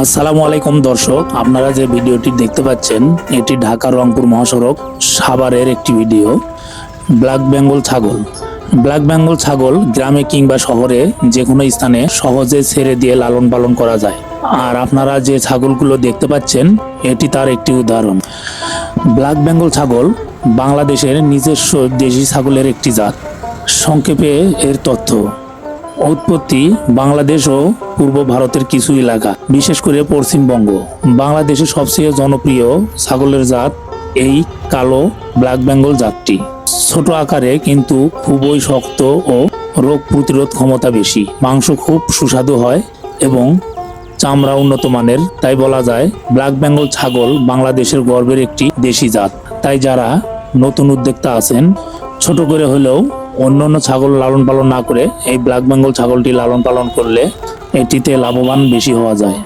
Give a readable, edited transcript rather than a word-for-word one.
আসসালামু আলাইকুম দর্শক, আপনারা যে ভিডিওটি দেখতে পাচ্ছেন এটি ঢাকা রংপুর মহাসড়ক সাভারের একটি ভিডিও। ব্ল্যাক বেঙ্গল ছাগল। ব্ল্যাক বেঙ্গল ছাগল গ্রামে কিংবা শহরে যে কোনো স্থানে সহজে ছেড়ে দিয়ে লালন পালন করা যায়। আর আপনারা যে ছাগলগুলো দেখতে পাচ্ছেন এটি তার একটি উদাহরণ। ব্ল্যাক বেঙ্গল ছাগল বাংলাদেশের নিজস্ব দেশি ছাগলের একটি জাত। সংক্ষেপে এর তথ্য: উৎপত্তি বাংলাদেশ ও পূর্ব ভারতের কিছু এলাকা, বিশেষ করে পশ্চিমবঙ্গ। বাংলাদেশের সবচেয়ে জনপ্রিয় ছাগলের জাত এই কালো ব্ল্যাক বেঙ্গল জাতটি। ছোট আকারে কিন্তু খুবই শক্ত ও রোগ প্রতিরোধ ক্ষমতা বেশি। মাংস খুব সুস্বাদু হয় এবং চামড়া উন্নত মানের। তাই বলা যায় ব্ল্যাক বেঙ্গল ছাগল বাংলাদেশের গর্বের একটি দেশি জাত। তাই যারা নতুন উদ্যোক্তা আছেন, ছোট করে হলেও অন্যান্য ছাগল লালন পালন না করে এই ব্ল্যাক বেঙ্গল ছাগলটি লালন পালন করলে এটিতে লাভবান বেশি হওয়া যায়।